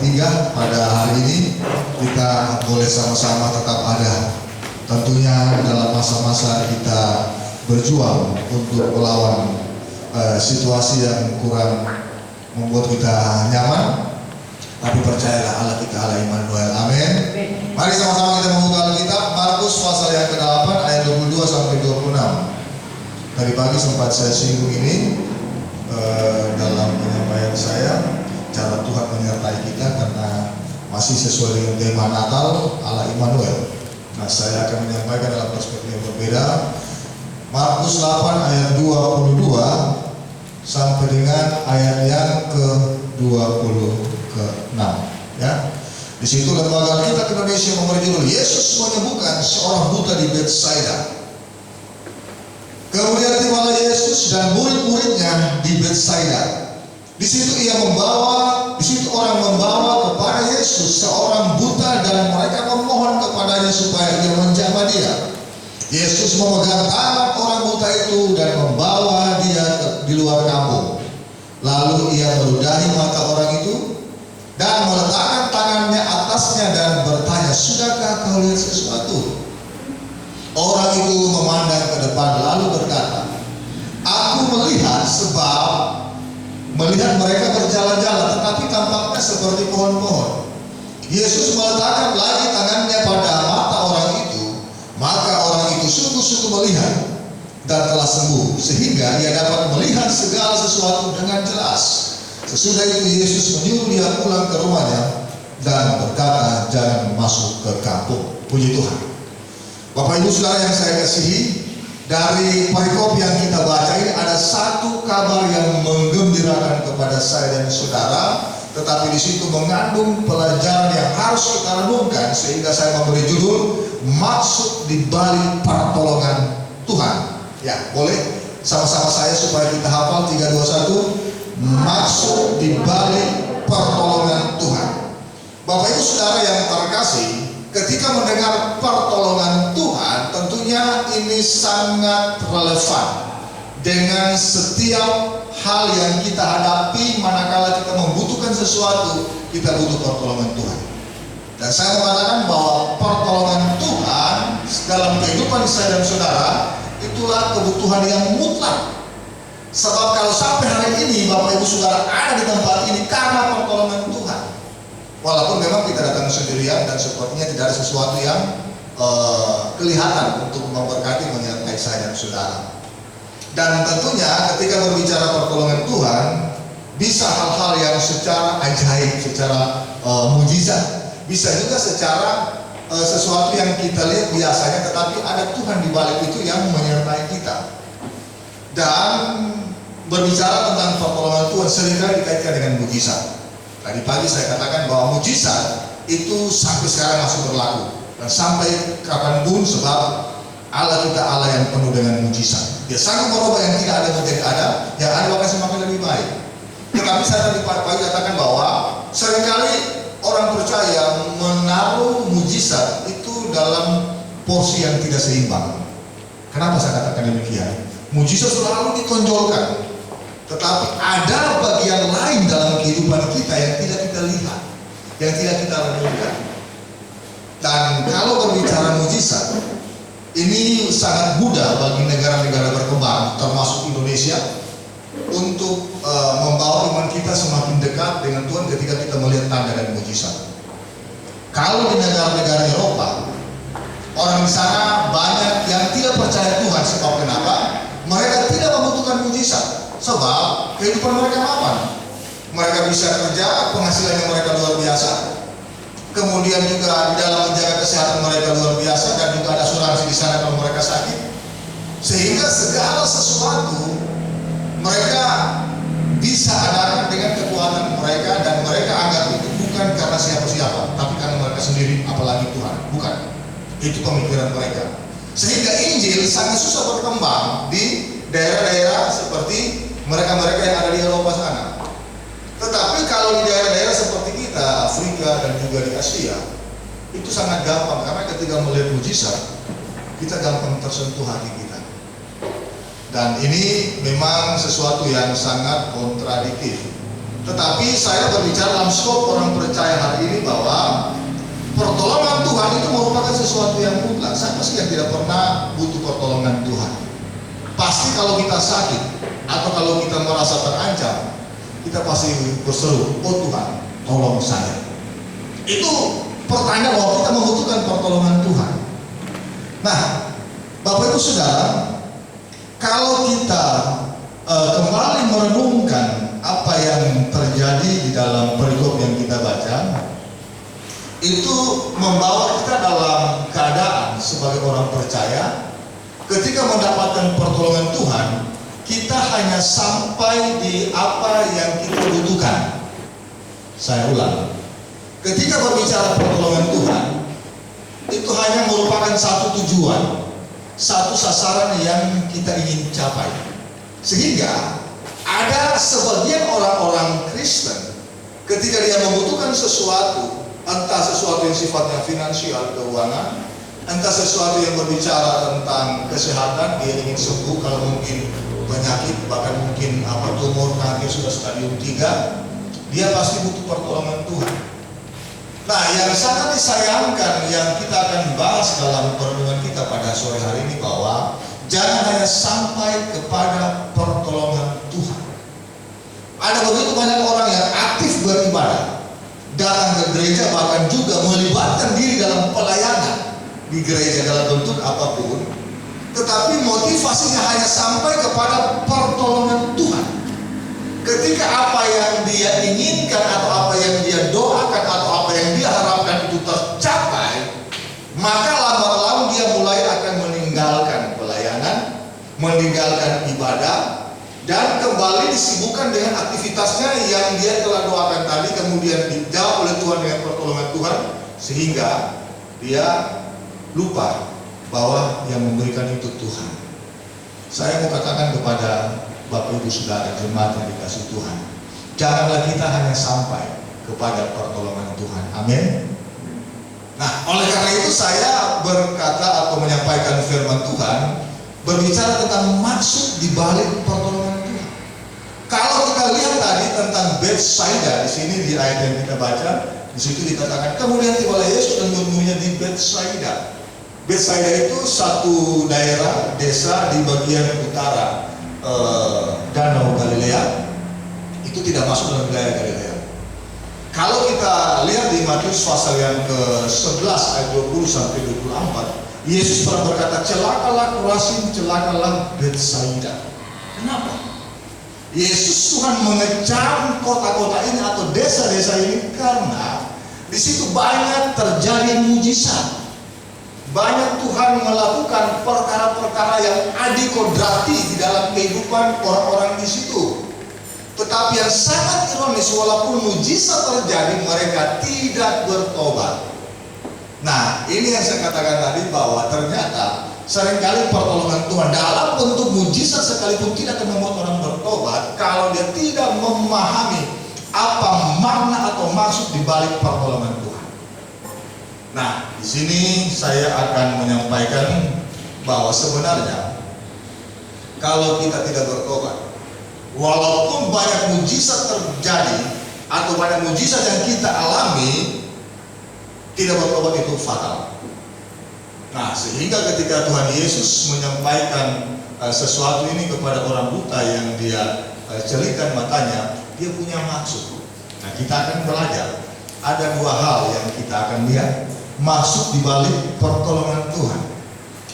ketiga pada hari ini kita boleh sama-sama tetap ada. Tentunya dalam masa-masa kita berjuang untuk melawan situasi yang kurang membuat kita nyaman, tapi percayalah Allah kita Allah Immanuel. Amin. Mari sama-sama kita membuka Alkitab Markus pasal yang ke-8 ayat 22 sampai 26. Tadi pagi sempat saya singgung ini dalam penyampaian saya, cara Tuhan menyertai kita karena masih sesuai dengan tema Natal Allah Immanuel. Nah, saya akan menyampaikan dalam perspektif yang berbeda. Markus 8 ayat 22 sampai dengan ayat yang ke-26 ya. Di situ lembaga Alkitab Indonesia memberi judul Yesus menyembuhkan seorang buta di Betsaida. Kemudian tibalah Yesus dan murid-muridnya di Betsaida. Di situ orang membawa kepada Yesus seorang buta dan mereka memohon kepadanya supaya ia menjamah dia. Yesus memegang tangan orang buta itu dan membawa dia di luar kampung. Lalu ia meludahi mata orang itu dan meletakkan tangannya atasnya dan bertanya, "Sudahkah kau lihat sesuatu?" Orang itu memandang ke depan lalu berkata, "Aku melihat sebab melihat mereka berjalan-jalan, tetapi tampaknya seperti pohon-pohon." Yesus meletakkan lagi tangannya pada mata orang itu, maka orang itu sungguh-sungguh melihat dan telah sembuh, sehingga ia dapat melihat segala sesuatu dengan jelas. Sesudah itu Yesus menyuruh dia pulang ke rumahnya dan berkata, "Jangan masuk ke kampung." Puji Tuhan. Bapak Ibu Saudara yang saya kasihi, dari perikop yang kita baca ini ada satu kabar yang menggembirakan kepada saya dan saudara, tetapi di situ mengandung pelajaran yang harus kita renungkan, sehingga saya memberi judul maksud di balik pertolongan Tuhan. Ya, boleh sama-sama saya supaya kita hafal 3, 2, 1. Maksud di balik pertolongan Tuhan. Bapak Ibu Saudara yang terkasih, ketika mendengar pertolongan Tuhan, tentunya ini sangat relevan dengan setiap hal yang kita hadapi. Manakala kita membutuhkan sesuatu, kita butuh pertolongan Tuhan. Dan saya mengatakan bahwa pertolongan Tuhan dalam kehidupan saya dan saudara itulah kebutuhan yang mutlak. Sebab kalau sampai hari ini Bapak Ibu Saudara ada di tempat ini karena pertolongan Tuhan. Walaupun memang kita datang sendirian dan sepertinya tidak ada sesuatu yang kelihatan untuk memberkati menyertai saya dan saudara. Dan tentunya ketika berbicara pertolongan Tuhan, bisa hal-hal yang secara ajaib, secara mujizat, bisa juga secara sesuatu yang kita lihat biasanya, tetapi ada Tuhan di balik itu yang menyertai kita. Dan berbicara tentang pertolongan Tuhan seringkali dikaitkan dengan mujizat. Tadi pagi saya katakan bahwa mujizat itu sampai sekarang masih berlaku dan sampai kapanpun, sebab Allah kita Allah yang penuh dengan mujizat. Dia sanggup merubah yang tidak ada menjadi ada, yang ada bahkan semakin lebih baik. Tetapi saya tadi pagi katakan bahwa seringkali orang percaya menaruh mujizat itu dalam porsi yang tidak seimbang. Kenapa saya katakan demikian? Mujizat selalu ditonjolkan, tetapi ada bagian lain dalam kehidupan kita yang tidak kita lihat, yang tidak kita renungkan. Dan kalau berbicara mujizat, ini sangat mudah bagi negara-negara berkembang, termasuk Indonesia, untuk membawa iman kita semakin dekat dengan Tuhan ketika kita melihat tanda dan mujizat. Kalau di negara-negara Eropa, orang di sana banyak yang tidak percaya Tuhan. Sebab kenapa? Mereka tidak membutuhkan mujizat, sebab kehidupan mereka mapan. Mereka bisa kerja, penghasilannya mereka luar biasa. Kemudian juga di dalam menjaga kesehatan mereka luar biasa, dan juga ada asuransi di sana kalau mereka sakit. Sehingga segala sesuatu mereka bisa adakan dengan kekuatan mereka, dan mereka anggap itu bukan karena siapa-siapa, tapi karena mereka sendiri, apalagi Tuhan. Bukan. Itu pemikiran mereka. Sehingga Injil sangat susah berkembang di daerah-daerah seperti mereka-mereka yang ada di Eropa sana. Tetapi kalau di daerah-daerah seperti kita, Afrika dan juga di Asia, itu sangat gampang, karena ketika melihat mujizat, kita gampang tersentuh hati kita. Dan ini memang sesuatu yang sangat kontradiktif. Tetapi saya berbicara dalam skop orang percaya hari ini bahwa pertolongan Tuhan itu merupakan sesuatu yang mutlak. Siapa sih yang tidak pernah butuh pertolongan Tuhan? Pasti kalau kita sakit atau kalau kita merasa terancam, kita pasti berseru, oh Tuhan, tolong saya. Itu pertanyaan bahwa kita membutuhkan pertolongan Tuhan. Nah, Bapak Ibu Saudara, kalau kita kembali merenungkan apa yang terjadi di dalam perikop yang kita baca, itu membawa kita dalam keadaan sebagai orang percaya, ketika mendapatkan pertolongan Tuhan, kita hanya sampai di apa yang kita butuhkan. Saya ulang, ketika berbicara pertolongan Tuhan, itu hanya merupakan satu tujuan, satu sasaran yang kita ingin capai. Sehingga ada sebagian orang-orang Kristen, ketika dia membutuhkan sesuatu, entah sesuatu yang sifatnya finansial, keuangan, entah sesuatu yang berbicara tentang kesehatan, dia ingin sembuh kalau mungkin penyakit, bahkan mungkin tumor kanker sudah stadium 3, dia pasti butuh pertolongan Tuhan. Nah, yang sangat disayangkan yang kita akan bahas dalam perenungan kita pada sore hari ini, bahwa jangan hanya sampai kepada pertolongan Tuhan. Ada begitu banyak orang yang aktif beribadah, datang ke gereja, bahkan juga melibatkan diri dalam pelayanan di gereja dalam bentuk apapun, tetapi motivasinya hanya sampai kepada pertolongan Tuhan. Ketika apa yang dia inginkan atau apa yang dia doakan atau apa yang dia harapkan itu tercapai, maka lama-lama dia mulai akan meninggalkan pelayanan, meninggalkan ibadah, dan kembali disibukkan dengan aktivitasnya yang dia telah doakan tadi, kemudian dijawab oleh Tuhan dengan pertolongan Tuhan, sehingga dia lupa bahwa yang memberikan itu Tuhan. Saya mau katakan kepada Bapak Ibu Saudara jemaat yang dikasih Tuhan, janganlah kita hanya sampai kepada pertolongan Tuhan. Amin. Nah, oleh karena itu saya berkata atau menyampaikan firman Tuhan, berbicara tentang maksud di balik pertolongan Tuhan. Kalau kita lihat tadi tentang Betsaida, di sini di ayat yang kita baca, di situ dikatakan kemudian tibalah Yesus dan murid-muridnya di Betsaida. Betsaida itu satu daerah desa di bagian utara Danau Galilea, itu tidak masuk dalam wilayah Galilea. Kalau kita lihat di Matius pasal yang ke-11 ayat 20 sampai 24, Yesus pernah berkata, celakalah Korazin, celakalah Betsaida. Kenapa? Yesus Tuhan mengecam kota-kota ini atau desa-desa ini karena di situ banyak terjadi mujizat. Banyak Tuhan melakukan perkara-perkara yang adikodrati di dalam kehidupan orang-orang di situ. Tetapi yang sangat ironis, walaupun mujizat terjadi, mereka tidak bertobat. Nah, ini yang saya katakan tadi, bahwa ternyata seringkali pertolongan Tuhan dalam bentuk mujizat sekalipun tidak akan membuat orang bertobat kalau dia tidak memahami apa makna atau maksud di balik pertolongan Tuhan. Nah, di sini saya akan menyampaikan bahwa sebenarnya kalau kita tidak bertobat, walaupun banyak mujizat terjadi atau banyak mujizat yang kita alami, tidak bertobat itu fatal. Nah, sehingga ketika Tuhan Yesus menyampaikan sesuatu ini kepada orang buta yang dia celikan matanya, dia punya maksud. Nah, kita akan belajar. Ada dua hal yang kita akan lihat maksud di balik pertolongan Tuhan.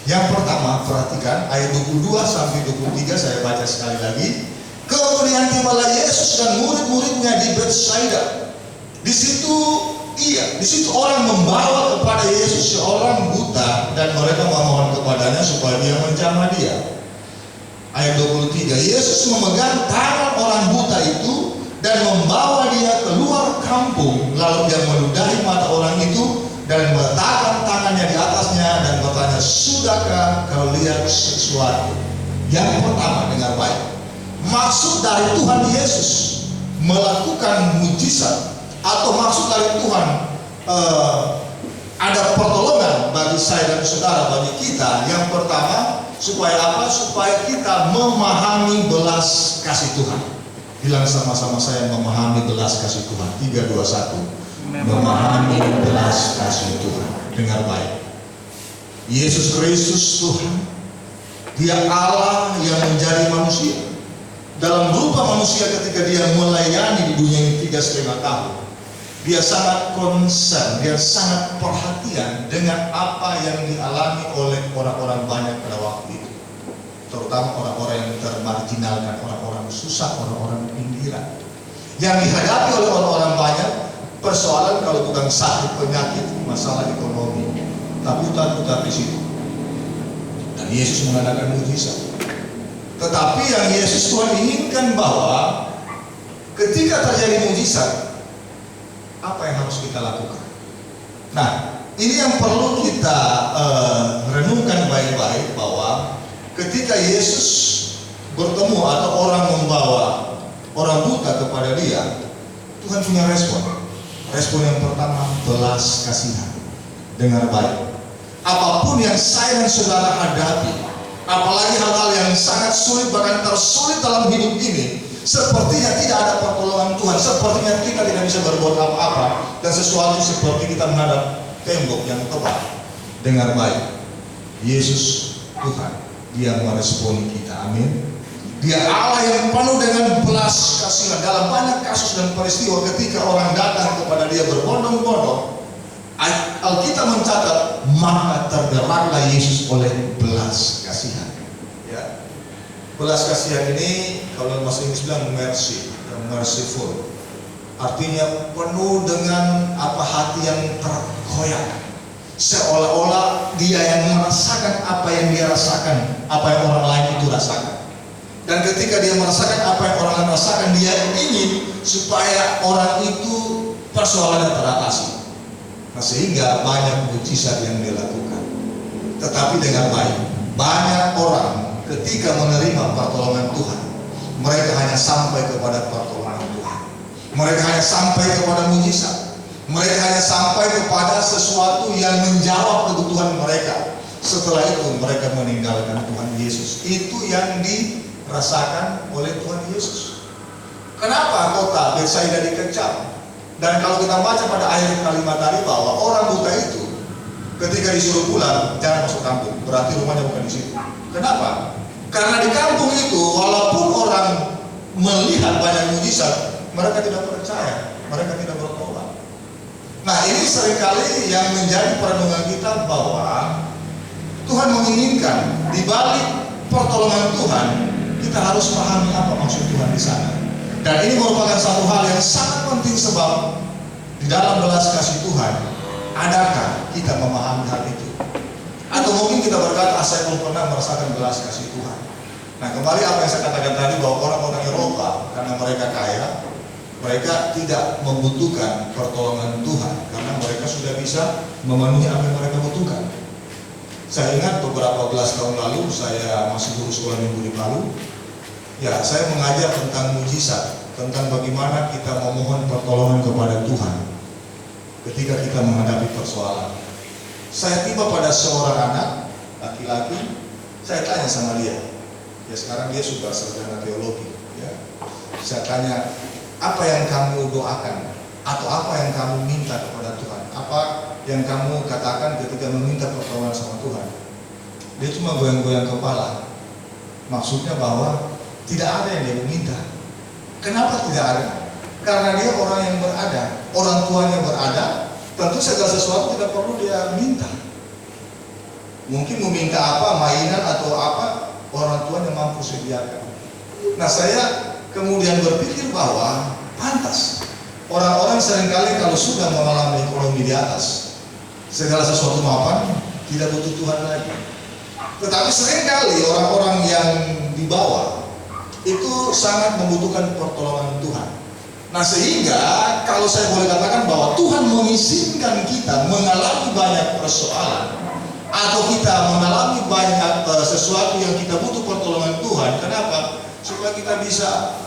Yang pertama, perhatikan ayat 22 sampai 23, saya baca sekali lagi. Kemudian tibalah Yesus dan murid-muridnya di Betsaida. Di situ orang membawa kepada Yesus seorang buta dan mereka memohon kepadanya supaya dia menjamah dia. Ayat 23, Yesus memegang tangan orang buta itu dan membawa dia keluar kampung, lalu dia meludahi mata orang itu dan meletakkan tangannya di atasnya dan bertanya, sudahkah kau lihat sesuatu? Yang pertama, dengar baik, maksud dari Tuhan Yesus melakukan mujizat atau maksud dari Tuhan ada pertolongan bagi saya dan saudara, bagi kita. Yang pertama, supaya apa? Supaya kita memahami belas kasih Tuhan. Bilang sama-sama saya, memahami belas kasih Tuhan. 3, 2, 1. Memahami belas kasih Tuhan. Dengar baik. Yesus Kristus Tuhan, Dia Allah yang menjadi manusia. Dalam berupa manusia ketika Dia melayani di dunia ini 3,5 tahun, Dia sangat concern, Dia sangat perhatian dengan apa yang dialami oleh orang-orang banyak pada waktu itu. Terutama orang-orang yang termarginalkan, orang-orang susah, orang-orang pinggiran. Yang dihadapi oleh orang-orang banyak, persoalan kalau bukan sakit, penyakit, masalah ekonomi. Takutan di situ. Dan Yesus mengadakan mujizat. Tetapi yang Yesus Tuhan inginkan bahwa ketika terjadi mujizat, apa yang harus kita lakukan? Nah, ini yang perlu kita renungkan baik-baik, bahwa ketika Yesus bertemu atau orang membawa orang buta kepada Dia, Tuhan punya respon. Respon yang pertama, belas kasihan. Dengar baik. Apapun yang saya dan saudara hadapi, apalagi hal-hal yang sangat sulit, bahkan tersulit dalam hidup ini, sepertinya tidak ada pertolongan Tuhan, sepertinya kita tidak bisa berbuat apa-apa, dan sesuatu seperti kita menghadap tembok yang tebal. Dengar baik, Yesus Tuhan, Dia meresponi kita. Amin. Dia Allah yang penuh dengan belas kasihan. Dalam banyak kasus dan peristiwa ketika orang datang kepada Dia berbondong-bondong, Alkitab mencatat, maka tergeraklah Yesus oleh belas kasihan. Ya. Belas kasihan ini kalau bahasa Inggris bilang mercy, merciful. Artinya penuh dengan hati yang terkoyak. Seolah-olah Dia yang merasakan apa yang Dia rasakan, apa yang orang lain itu rasakan. Dan ketika Dia merasakan apa yang orang lain rasakan, Dia ingin supaya orang itu persoalannya teratasi. Nah, sehingga banyak mujizat yang Dia lakukan. Tetapi dengar baik, banyak orang ketika menerima pertolongan Tuhan, mereka hanya sampai kepada pertolongan Tuhan. Mereka hanya sampai kepada mujizat. Mereka hanya sampai kepada sesuatu yang menjawab kebutuhan mereka. Setelah itu mereka meninggalkan Tuhan Yesus. Itu yang dirasakan oleh Tuhan Yesus. Kenapa kota Betsaida dikecam? Dan kalau kita baca pada akhir kalimat tadi, bahwa orang buta itu ketika disuruh pulang, jangan masuk kampung, berarti rumahnya bukan di situ. Kenapa? Karena di kampung itu, walaupun orang melihat banyak mujizat, mereka tidak percaya, mereka tidak bertobat. Nah, ini seringkali yang menjadi perenungan kita, bahwa Tuhan menginginkan di balik pertolongan Tuhan, kita harus pahami apa maksud Tuhan di sana. Dan ini merupakan satu hal yang sangat penting, sebab di dalam belas kasih Tuhan, adakah kita memahami hal itu? Atau mungkin kita berkata, saya belum pernah merasakan belas kasih Tuhan. Nah, kembali apa yang saya katakan tadi, bahwa orang-orang Eropa, karena mereka kaya, mereka tidak membutuhkan pertolongan Tuhan, karena mereka sudah bisa memenuhi apa yang mereka butuhkan. Saya ingat beberapa belas tahun lalu, saya masih guru sekolah minggu di Palu. Ya, saya mengajar tentang mujizat, tentang bagaimana kita memohon pertolongan kepada Tuhan ketika kita menghadapi persoalan. Saya tiba pada seorang anak laki-laki, saya tanya sama dia. Ya, sekarang dia sudah sarjana teologi. Ya. Saya tanya, apa yang kamu doakan atau apa yang kamu minta kepada Tuhan? Apa yang kamu katakan ketika meminta pertolongan sama Tuhan? Dia cuma goyang-goyang kepala. Maksudnya bahwa tidak ada yang dia minta. Kenapa tidak ada? Karena dia orang yang berada, orang tuanya berada, tentu segala sesuatu tidak perlu dia minta. Mungkin meminta apa, mainan atau apa, orang tuanya mampu sediakan. Nah, saya kemudian berpikir bahwa pantas orang-orang seringkali kalau sudah mengalami ekonomi di atas, segala sesuatu mapan, tidak butuh Tuhan lagi. Tetapi seringkali orang-orang yang di bawah itu sangat membutuhkan pertolongan Tuhan. Nah, sehingga kalau saya boleh katakan bahwa Tuhan mengizinkan kita mengalami banyak persoalan, atau kita mengalami banyak sesuatu yang kita butuh pertolongan Tuhan. Kenapa? Supaya kita bisa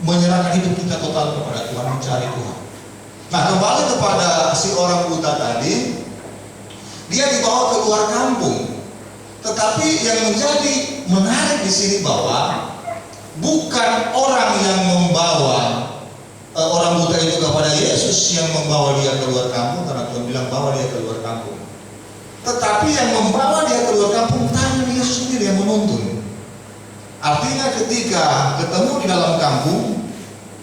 menyerahkan hidup kita total kepada Tuhan, mencari Tuhan. Nah, kembali kepada si orang buta tadi, dia dibawa keluar kampung. Tetapi yang menjadi menarik di sini bahwa bukan orang yang membawa orang buta itu kepada Yesus yang membawa dia keluar kampung, karena Tuhan bilang bawa dia keluar kampung. Tetapi yang membawa dia keluar kampung tanya Yesus sendiri yang menuntun. Artinya ketika ketemu di dalam kampung,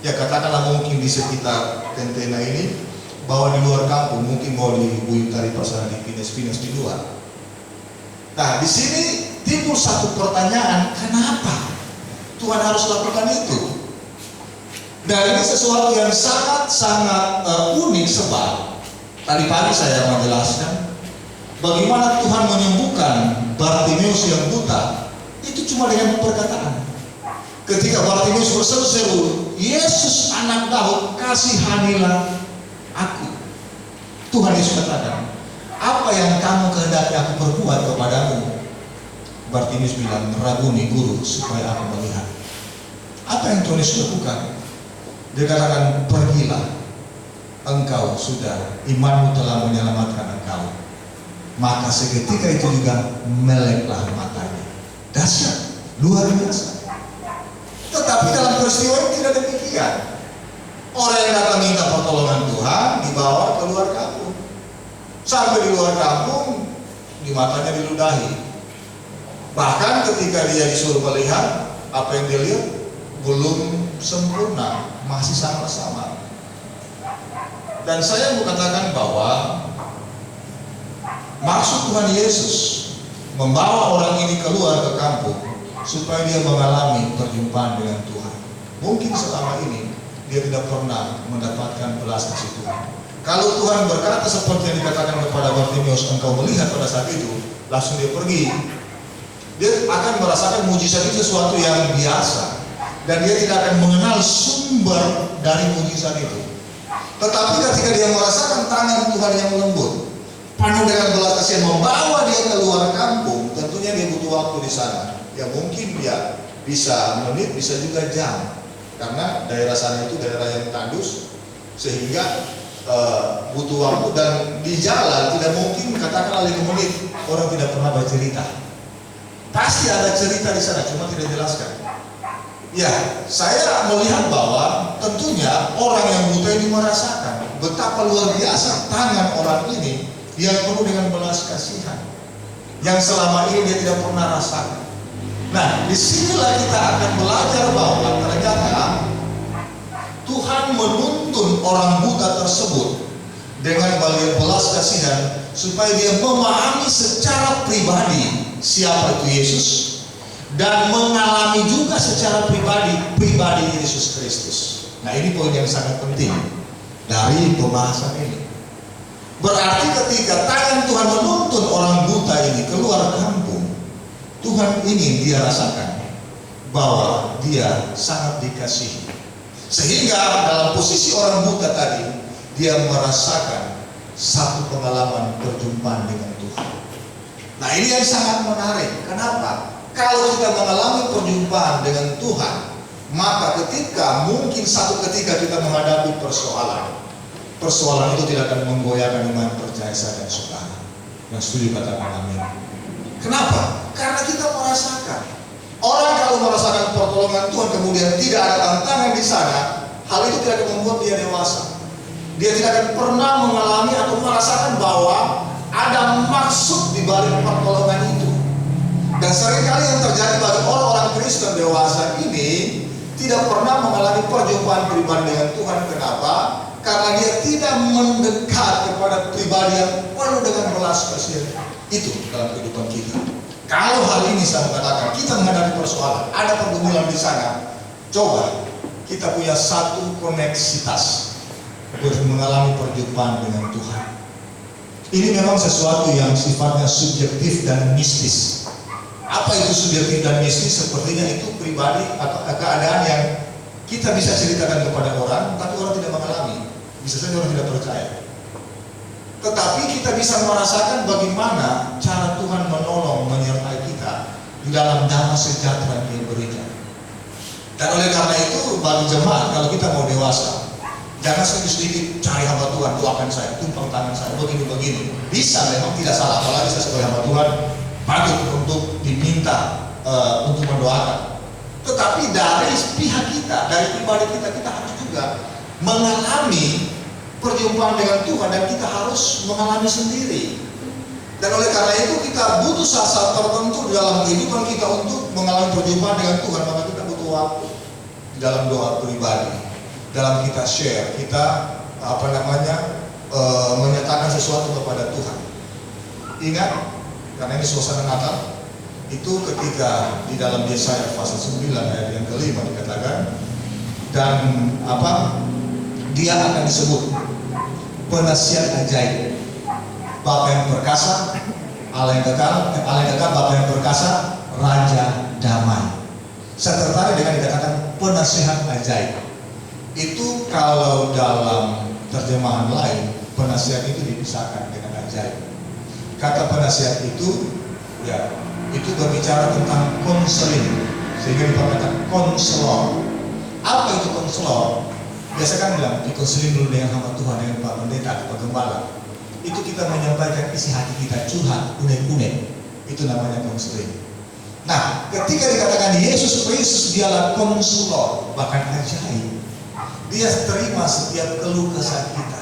ya katakanlah mungkin di sekitar Tentena ini, bawa di luar kampung, mungkin mau di Tari Pasar, di Pines di luar. Nah, di sini timbul satu pertanyaan, kenapa Tuhan harus lakukan itu? Dan ini sesuatu yang sangat unik, sebab tadi pagi saya menjelaskan bagaimana Tuhan menyembuhkan Bartimeus yang buta itu cuma dengan perkataan. Ketika Bartimeus berseru-seru, Yesus anak Daud, kasihanilah aku. Tuhan Yesus katakan, apa yang kamu kehendaki aku perbuat kepadamu? Bartimeus bilang, Rabuni, guru, supaya aku melihat. Apa yang Tuhan Yesus lakukan? Dia katakan, pergilah, engkau sudah, imanmu telah menyelamatkan engkau. Maka seketika itu juga meleklah matanya. Dahsyat, luar biasa. Tetapi dalam peristiwa ini tidak demikian. Orang yang datang minta pertolongan Tuhan dibawa keluar kampung. Sampai di luar kampung, di matanya diludahi. Bahkan ketika dia disuruh melihat, apa yang dia lihat belum sempurna, masih sama-sama. Dan saya mau katakan bahwa maksud Tuhan Yesus membawa orang ini keluar ke kampung supaya dia mengalami perjumpaan dengan Tuhan. Mungkin selama ini dia tidak pernah mendapatkan belas kasih Tuhan. Kalau Tuhan berkata seperti yang dikatakan kepada Bartimeus, engkau melihat pada saat itu, langsung dia pergi, dia akan merasakan mujizat itu sesuatu yang biasa, dan dia tidak akan mengenal sumber dari mujizat itu. Tetapi ketika dia merasakan tangan Tuhan yang lembut, penuh dengan belas kasihan, membawa dia keluar kampung, tentunya dia butuh waktu di sana. Ya mungkin dia bisa menit, bisa juga jam, karena daerah sana itu daerah yang tandus, sehingga butuh waktu. Dan di jalan tidak mungkin katakanlah 5 menit orang tidak pernah bercerita. Pasti ada cerita di sana, cuma tidak jelaskan. Ya, saya melihat bahwa tentunya orang yang buta ini merasakan betapa luar biasa tangan orang ini yang penuh dengan belas kasihan, yang selama ini dia tidak pernah rasakan. Nah, disinilah kita akan belajar bahwa ternyata Tuhan menuntun orang buta tersebut dengan belas kasihan supaya dia memahami secara pribadi siapa itu Yesus, dan mengalami juga secara pribadi Yesus Kristus. Nah, ini poin yang sangat penting dari pembahasan ini. Berarti ketika tangan Tuhan menuntun orang buta ini keluar kampung, Tuhan ingin dia rasakan bahwa dia sangat dikasihi. Sehingga dalam posisi orang buta tadi, dia merasakan satu pengalaman perjumpaan dengan Tuhan. Nah, ini yang sangat menarik. Kenapa? Kalau kita mengalami perjumpaan dengan Tuhan, maka ketika mungkin satu ketika kita menghadapi persoalan itu tidak akan menggoyahkan iman percaya saya dan saudara. Yang setuju katakan amin. Kenapa? Karena kita merasakan. Orang kalau merasakan pertolongan Tuhan kemudian tidak ada tantangan di sana, hal itu tidak akan membuat dia dewasa. Dia tidak akan pernah mengalami atau merasakan bahwa ada maksud di balik pertolongan itu. Dan seringkali yang terjadi bagi orang-orang Kristen dewasa ini tidak pernah mengalami perjumpaan pribadi dengan Tuhan. Kenapa? Karena dia tidak mendekat kepada pribadi yang penuh dengan belas kasihan itu dalam kehidupan kita. Kalau hari ini saya mengatakan kita menghadapi persoalan, ada pergumulan di sana, coba kita punya satu koneksitas mengalami perjumpaan dengan Tuhan. Ini memang sesuatu yang sifatnya subjektif dan mistis. Apa itu subjektif dan mistis? Sepertinya itu pribadi atau keadaan yang kita bisa ceritakan kepada orang, tapi orang tidak mengalami. Bisa saja orang tidak percaya. Tetapi kita bisa merasakan bagaimana cara Tuhan menolong, menyertai kita di dalam damai sejahtera yang Dia berikan. Dan oleh karena itu, bagi jemaat, kalau kita mau dewasa, jangan sedikit cari hamba Tuhan, doakan saya, tumpang tangan saya, begini-begini. Bisa, memang tidak salah, apalagi saya sebagai hamba Tuhan patut untuk diminta untuk mendoakan. Tetapi dari pihak kita, dari pribadi kita, kita harus juga mengalami perjumpaan dengan Tuhan, dan kita harus mengalami sendiri. Dan oleh karena itu kita butuh saat-saat tertentu dalam kehidupan kita untuk mengalami perjumpaan dengan Tuhan. Maka kita butuh waktu dalam doa pribadi, dalam kita share, kita menyatakan sesuatu kepada Tuhan. Ingat, karena ini suasana Natal, itu ketika di dalam Yesaya pasal 9 ayat yang kelima dikatakan, dan dia akan disebut penasihat ajaib, Bapa yang perkasa, Allah yang kekal, Bapa yang perkasa, Raja damai. Saya tertarik dengan dikatakan penasihat ajaib. Itu kalau dalam terjemahan lain, penasihat itu dipisahkan dengan ajaib. Kata penasihat itu, ya, itu berbicara tentang konseling, sehingga dikatakan konselor. Apa itu konselor? Biasa kan bilang, dikonseling dulu dengan hamba Tuhan, dengan Pak Pendeta atau Pak Gembala. Itu kita menyampaikan isi hati kita, curhat, unek-unek. Itu namanya konseling. Nah, ketika dikatakan Yesus Kristus dialah konselor, bahkan ajaib. Dia terima setiap keluh kesah kita.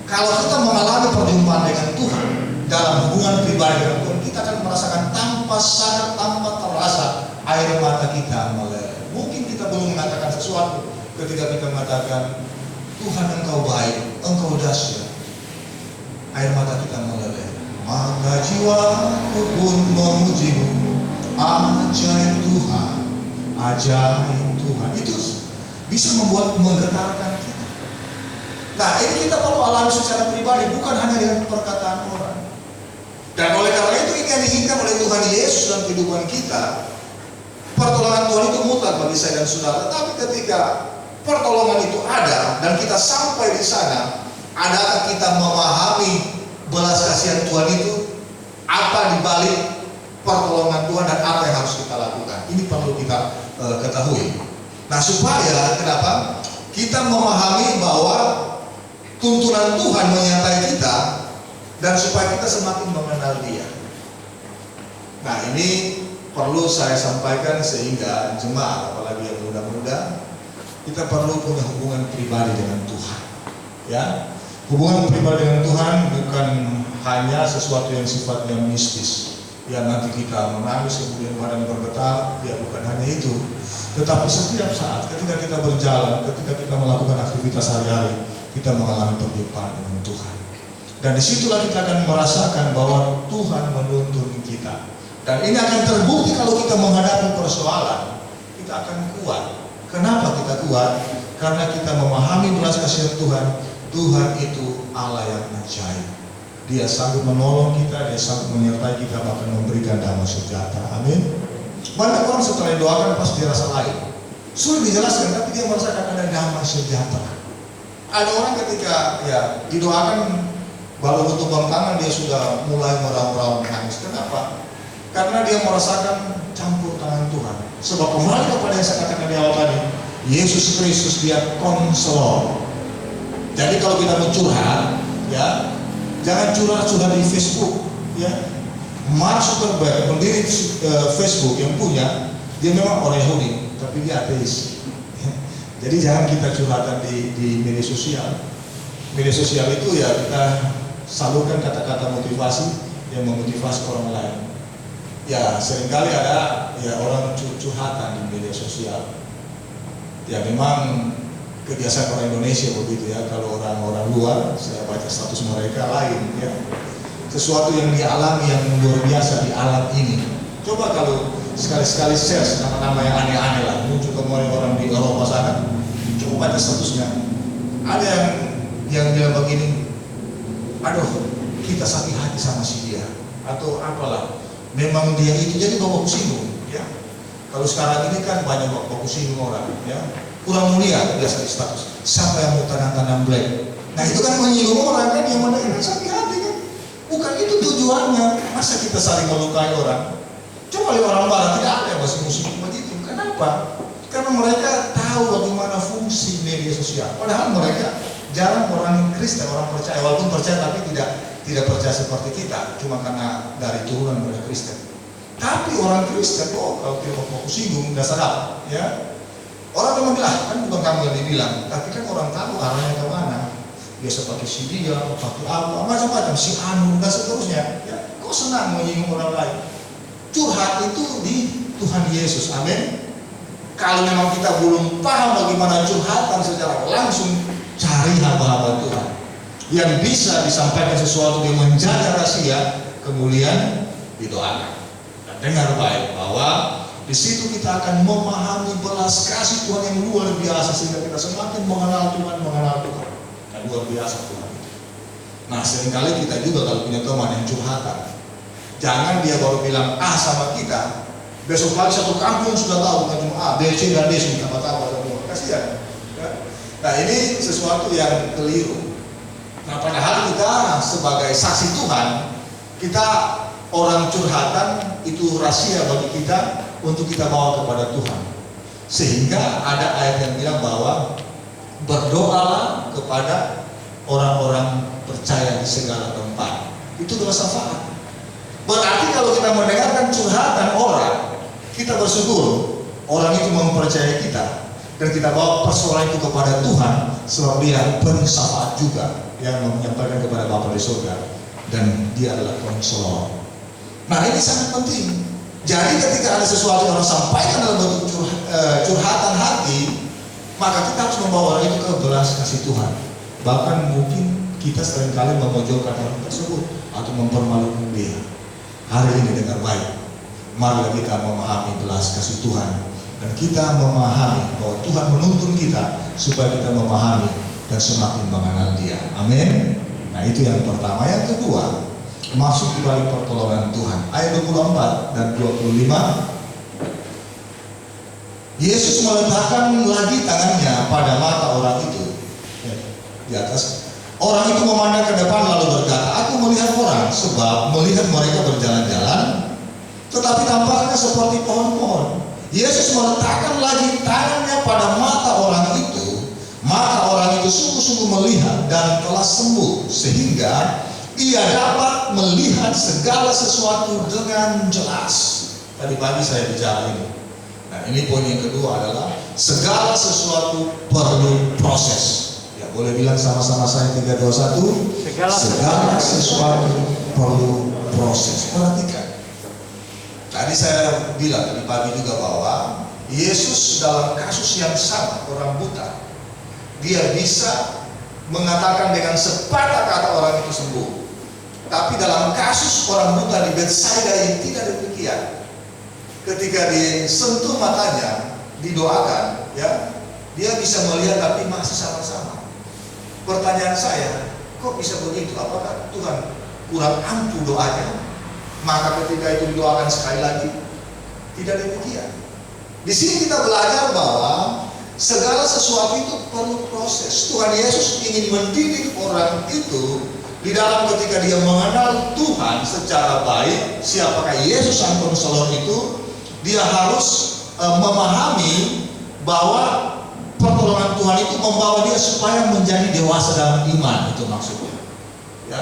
Kalau kita mengalami perjumpaan dengan Tuhan, dalam hubungan pribadi dengan Tuhan, kita akan merasakan tanpa sadar, tanpa terasa air mata kita meleleh. Mungkin kita belum mengatakan sesuatu ketika kita mengatakan, Tuhan Engkau baik, Engkau dahsyat. Air mata kita meleleh. Maka jiwaku pun memuji-Mu, ajaib Tuhan, ajaib Tuhan. Itu bisa membuat menggetarkan kita. Nah, ini kita perlu alami secara pribadi, bukan hanya dengan perkataan orang. Dan oleh karena itu ini yang diinginkan oleh Tuhan Yesus dalam kehidupan kita. Pertolongan Tuhan itu mutlak bagi saya dan saudara. Tapi ketika pertolongan itu ada dan kita sampai di sana, adakah kita memahami belas kasihan Tuhan itu? Apa dibalik pertolongan Tuhan dan apa yang harus kita lakukan? Ini perlu kita ketahui. Nah, supaya kenapa? Kita memahami bahwa tuntunan Tuhan menyertai kita, dan supaya kita semakin mengenal Dia. Nah, ini perlu saya sampaikan sehingga jemaat, apalagi yang muda-muda, kita perlu punya hubungan pribadi dengan Tuhan. Ya, hubungan pribadi dengan Tuhan bukan hanya sesuatu yang sifatnya mistis, yang nanti kita menangis kemudian badan bergetar. Ya, bukan hanya itu. Tetapi setiap saat ketika kita berjalan, ketika kita melakukan aktivitas sehari-hari, kita mengalami perjumpaan dengan Tuhan. Dan disitulah kita akan merasakan bahwa Tuhan menuntun kita. Dan ini akan terbukti kalau kita menghadapi persoalan, kita akan kuat. Kenapa kita kuat? Karena kita memahami belas kasihan Tuhan. Tuhan itu Allah yang ajaib. Dia sanggup menolong kita, Dia sanggup menyertai kita, bahkan memberikan damai sejahtera. Amin. Banyak orang setelah didoakan pasti dia rasa lain. Sulit dijelaskan, tapi dia merasakan ada damai sejahtera. Ada orang ketika didoakan, baru tutupan tangan dia sudah mulai merau-rau menangis. Kenapa? Karena dia merasakan campur tangan Tuhan. Sebab kembali kepada yang saya katakan di awal tadi, Yesus Kristus dia konselor. Jadi kalau kita mau curhat, ya, jangan curhat di Facebook, ya. Mark Zuckerberg, pendiri Facebook yang punya, dia memang orang Yahudi, tapi dia ateis. Jadi jangan kita curhatan di media sosial. Media sosial itu ya kita salurkan kata-kata motivasi yang memotivasi orang lain. Ya, seringkali ada ya orang curhatan di media sosial. Ya, memang kebiasaan orang Indonesia begitu ya. Kalau orang-orang luar, saya baca status mereka lain ya. Sesuatu yang dialami yang luar biasa di alam ini. Coba kalau sekali-sekali share nama-nama yang aneh-aneh lah, muncul kemarin orang di Eropa sana. Coba baca statusnya. Ada yang bilang begini, aduh, kita sakit hati sama si dia, atau apalah. Memang dia itu jadi bawa singgung, ya. Kalau sekarang ini kan banyak bawa singgung orang, ya. Kurang mulia biasa di status. Siapa yang mau tanam-tanam black? Nah itu kan menyinggung orang kan, yang mana yang sakit hati kan. Bukan itu tujuannya. Masa kita saling melukai orang? Coba lihat orang barat, tidak ada yang masih musik begitu. Kenapa? Karena mereka tahu bagaimana fungsi media sosial. Padahal mereka jarang orang Kristen, orang percaya, walaupun percaya tapi tidak percaya seperti kita, cuma karena dari turunan mereka Kristen. Tapi orang Kristen, kalau kita mau singgung, dasar apa? Ya, orang yang bilang, kan bukan kamu yang dibilang, tapi kan orang tahu arahnya kemana. Biasa pakai si dia, pakai apa, macam-macam, si anu, dan seterusnya. Ya, kok senang menyinggung orang lain? Curhat itu di Tuhan Yesus, amin. Kalau memang kita belum paham bagaimana curhatan secara langsung, cari hamba-hamba Tuhan yang bisa disampaikan sesuatu yang menjaga rahasia, kemudian didoakan. Dan dengar baik bahwa di situ kita akan memahami belas kasih Tuhan yang luar biasa, sehingga kita semakin mengenal Tuhan. Dan luar biasa Tuhan. Nah, seringkali kita juga kalau punya teman yang curhatan, jangan dia baru bilang A sama kita, besok pagi satu kampung sudah tahu bukan cuma A, B, C, dan D sudah apa-apa semua. Kasihan. Ya. Nah, ini sesuatu yang keliru. Nah, padahal kita sebagai saksi Tuhan, kita orang curhatan itu rahasia bagi kita untuk kita bawa kepada Tuhan. Sehingga ada ayat yang bilang bahwa berdoalah kepada orang-orang percaya di segala tempat. Itu adalah syafaat. Berarti kalau kita mendengarkan curhatan orang, kita bersyukur orang itu mempercayai kita, dan kita bawa persoalan itu kepada Tuhan, sebab dia pensyafaat juga yang menyampaikan kepada Bapa di surga, dan dia adalah konselor. Nah, ini sangat penting. Jadi ketika ada sesuatu yang orang sampaikan dalam bentuk curhatan hati, maka kita harus membawa orang itu ke belas kasih Tuhan. Bahkan mungkin kita seringkali memojokkan orang tersebut atau mempermalukan dia. Hari ini dengar baik, marilah kita memahami belas kasih Tuhan, dan kita memahami bahwa Tuhan menuntun kita supaya kita memahami dan semakin mengenal Dia. Amin. Nah, itu yang pertama. Yang kedua, masuk di balik pertolongan Tuhan. Ayat 24 dan 25. Yesus meletakkan lagi tangannya pada mata orang itu. Di atas. Orang itu memandang ke depan lalu berkata, aku melihat orang, sebab melihat mereka berjalan-jalan, tetapi tampaknya seperti pohon-pohon. Yesus meletakkan lagi tangannya pada mata orang itu, maka orang itu sungguh-sungguh melihat dan telah sembuh, sehingga ia dapat melihat segala sesuatu dengan jelas. Tadi pagi saya bicara ini. Nah, ini poin yang kedua adalah segala sesuatu perlu proses. Ya, boleh bilang sama-sama saya 3, 2, 1. Segala sesuatu perlu proses. Perhatikan. Tadi saya bilang tadi pagi juga bahwa Yesus dalam kasus yang sama, orang buta, dia bisa mengatakan dengan sepatah kata orang itu sembuh. Tapi dalam kasus orang buta di Betsaida ini tidak demikian. Ketika disentuh matanya, didoakan, ya, dia bisa melihat tapi masih sama-sama. Pertanyaan saya, kok bisa begitu? Apakah Tuhan kurang ampuh doanya? Maka ketika itu didoakan sekali lagi, tidak demikian. Di sini kita belajar bahwa segala sesuatu itu perlu proses. Tuhan Yesus ingin mendidik orang itu di dalam ketika dia mengenal Tuhan secara baik, siapakah Yesus sang konselor itu, dia harus memahami bahwa pertolongan Tuhan itu membawa dia supaya menjadi dewasa dalam iman, itu maksudnya. Ya.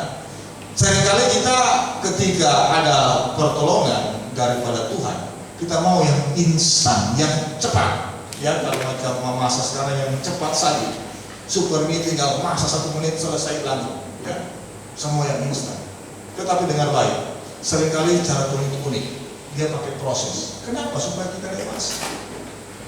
Seringkali kita ketika ada pertolongan daripada Tuhan, kita mau yang instan, yang cepat. Ya, kalau macam masa sekarang yang cepat saja, super meeting tinggal masa 1 menit selesai lagi. Ya, semua yang instan. Tetapi dengar baik, seringkali cara Tuhan itu unik. Dia pakai proses. Kenapa? Supaya kita dewasa.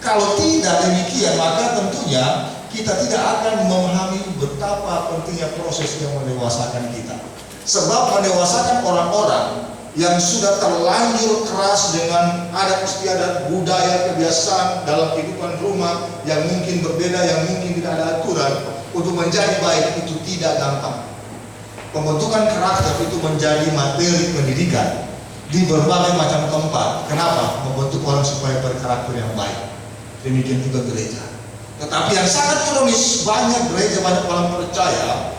Kalau tidak demikian, maka tentunya kita tidak akan memahami betapa pentingnya proses yang mendewasakan kita. Sebab mendewasakan orang-orang yang sudah terlanjur keras dengan adat istiadat, budaya, kebiasaan dalam kehidupan rumah yang mungkin berbeda, yang mungkin tidak ada aturan, untuk menjadi baik itu tidak gampang. Pembentukan karakter itu menjadi materi pendidikan di berbagai macam tempat. Kenapa? Membentuk orang supaya berkarakter yang baik. Demikian juga gereja. Tetapi yang sangat ironis, banyak gereja, banyak orang percaya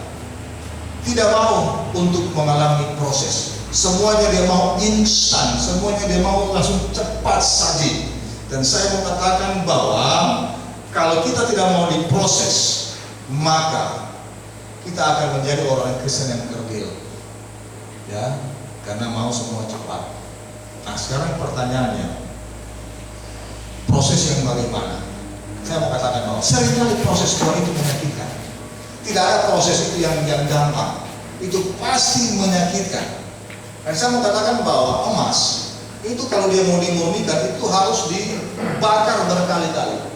tidak mau untuk mengalami proses. Semuanya dia mau instan, semuanya dia mau langsung cepat saja. Dan saya mau katakan bahwa kalau kita tidak mau diproses, maka kita akan menjadi orang Kristen yang kerdil. Ya, karena mau semua cepat. Nah sekarang pertanyaannya, proses yang bagaimana? Saya mau katakan bahwa seringkali proses Tuhan itu menyakitkan. Tidak ada proses itu yang gampang. Itu pasti menyakitkan. Dan saya mau katakan bahwa emas itu kalau dia mau dimurnikan itu harus dibakar berkali-kali.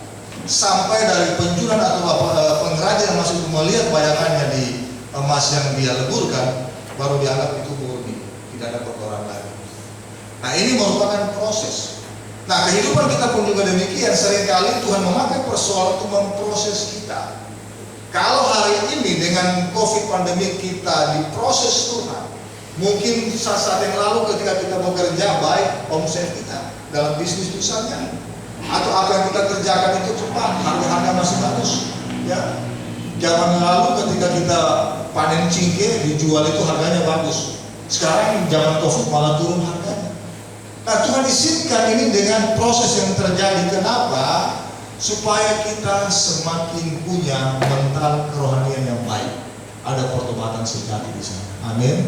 Sampai dari penjual atau pengrajin yang masih melihat bayangannya di emas yang dia leburkan, baru dianggap itu murni, tidak ada kotoran lagi. Nah ini merupakan proses. Nah kehidupan kita pun juga demikian. Seringkali Tuhan memakai persoalan untuk memproses kita. Kalau hari ini dengan COVID pandemi kita diproses Tuhan, mungkin saat yang lalu ketika kita bekerja baik omset kita dalam bisnis misalnya, atau apa yang kita kerjakan itu cepat, harga masih bagus, ya. Zaman lalu ketika kita panen cingke dijual itu harganya bagus. Sekarang zaman COVID malah turun harganya. Nah Tuhan izinkan ini dengan proses yang terjadi. Kenapa? Supaya kita semakin punya mental kerohanian yang baik. Ada pertobatan sejati di sana. Amin.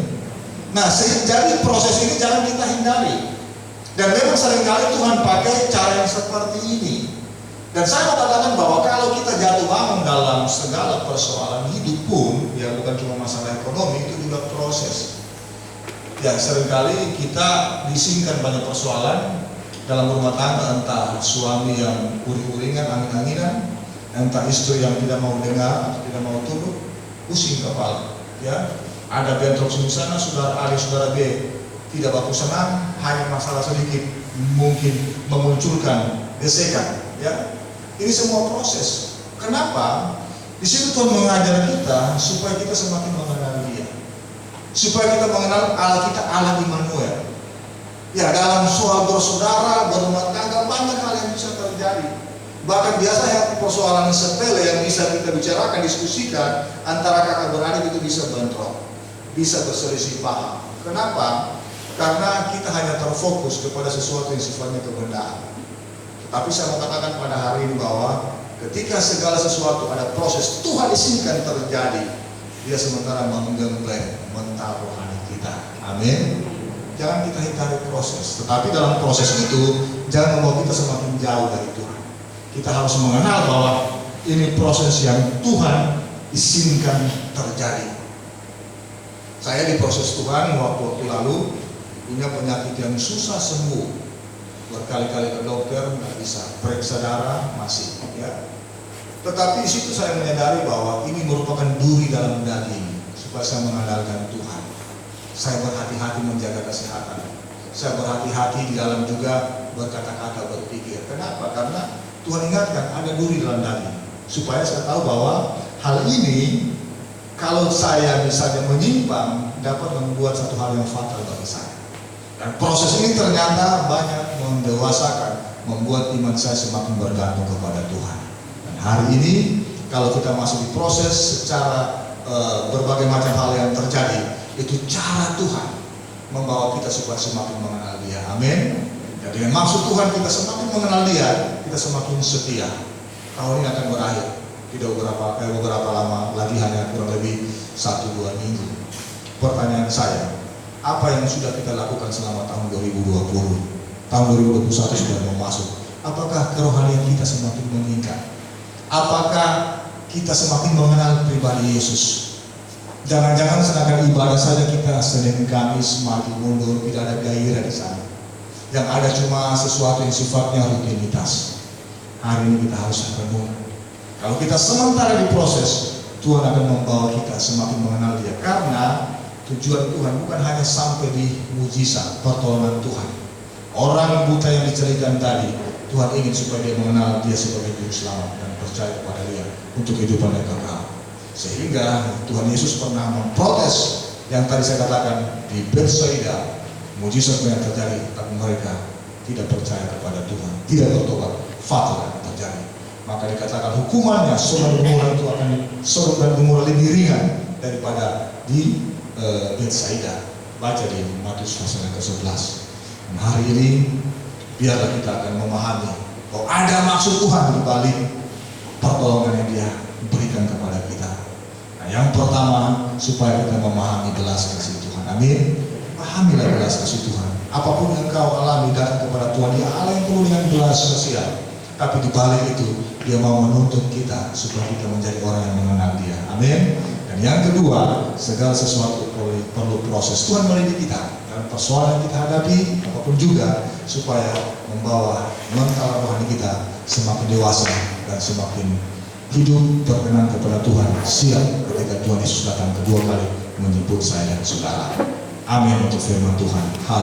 Nah, jadi proses ini jangan kita hindari. Dan memang seringkali Tuhan pakai cara yang seperti ini. Dan saya mau katakan bahwa kalau kita jatuh bangun dalam segala persoalan hidup pun, ya bukan cuma masalah ekonomi, itu juga proses. Ya seringkali kita disingkan banyak persoalan dalam rumah tangga, entah suami yang uring-uringan, angin-anginan, entah istri yang tidak mau dengar, tidak mau tunduk, pusing kepala. Ya, ada bentrok di sana, saudara A, saudara B tidak baku senang, hanya masalah sedikit mungkin memunculkan gesekan. Ya, ini semua proses. Kenapa? Di situ Tuhan mengajar kita supaya kita semakin mengenal Dia, supaya kita mengenal Allah kita, Allah Immanuel. Ya, dalam soal bersaudara, berumah tangga banyak hal yang bisa terjadi. Bahkan biasanya persoalan sepele yang bisa kita bicarakan, diskusikan antara kakak beradik itu bisa bentrok, bisa berselisih paham. Kenapa? Karena kita hanya terfokus kepada sesuatu yang sifatnya kebenaran. Tapi saya mau katakan pada hari ini bahwa ketika segala sesuatu ada proses Tuhan izinkan terjadi, Dia sementara menggembleng mental rohani kita. Amin. Jangan kita hindari proses, tetapi dalam proses itu jangan membawa kita semakin jauh dari Tuhan. Kita harus mengenal bahwa ini proses yang Tuhan izinkan terjadi. Saya diproses Tuhan waktu lalu punya penyakit yang susah sembuh, berkali-kali ke dokter nggak bisa, periksa darah masih, ya. Tetapi di situ saya menyadari bahwa ini merupakan duri dalam daging, supaya saya mengandalkan Tuhan. Saya berhati-hati menjaga kesehatan. Saya berhati-hati di dalam juga berkata-kata, berpikir. Kenapa? Karena Tuhan ingatkan ada duri dalam daging, supaya saya tahu bahwa hal ini kalau saya misalnya menyimpang dapat membuat satu hal yang fatal bagi saya. Dan proses ini ternyata banyak mendewasakan, membuat iman saya semakin bergantung kepada Tuhan. Dan hari ini kalau kita masih diproses secara berbagai macam hal yang terjadi, itu cara Tuhan membawa kita supaya semakin mengenal Dia. Amin. Dan dengan maksud Tuhan kita semakin mengenal Dia, kita semakin setia. Tahun ini akan berakhir. Tidak beberapa lama lagi, hanya kurang lebih 1-2 minggu. Pertanyaan saya, apa yang sudah kita lakukan selama tahun 2020? Tahun 2021 sudah mau masuk. Apakah kerohanian kita semakin meningkat? Apakah kita semakin mengenal pribadi Yesus? Jangan-jangan sedangkan ibadah saja kita Senin Kamis maju mundur, tidak ada gairah di sana. Yang ada cuma sesuatu yang sifatnya rutinitas. Hari ini kita harus renung. Kalau kita sementara diproses, Tuhan akan membawa kita semakin mengenal Dia. Karena tujuan Tuhan bukan hanya sampai di mujizat pertolongan Tuhan. Orang buta yang diceritakan tadi, Tuhan ingin supaya dia mengenal Dia sebagai Juru Selamat dan percaya kepada Dia untuk kehidupan yang kekal. Sehingga Tuhan Yesus pernah memprotes yang tadi saya katakan di Betsaida, mujizat yang terjadi, tapi mereka tidak percaya kepada Tuhan, tidak bertobat, fatal yang terjadi. Maka dikatakan hukumannya Sodom dan Gomora itu akan Sodom dan Gomora lebih ringan daripada di Betsaida. Baca di Matius pasal yang ke-11. Dan hari ini biarlah kita akan memahami bahwa ada maksud Tuhan di balik pertolongan yang Dia berikan kepada kita. Nah, yang pertama supaya kita memahami belas kasih Tuhan. Amin. Pahamilah belas kasih Tuhan. apapun yang kau alami datang kepada Tuhan, Dia Allah yang penuh dengan belas kasihan. Tapi di balik itu Dia mau menuntut kita supaya kita menjadi orang yang mengenal Dia. Amin. Dan yang kedua, segala sesuatu perlu proses. Tuhan mendidik kita dalam persoalan yang kita hadapi, apapun juga, supaya membawa mental rohani kita semakin dewasa dan semakin hidup berkenan kepada Tuhan, siap ketika Tuhan Yesus datang kedua kali menjemput saya dan saudara. Amin untuk firman Tuhan.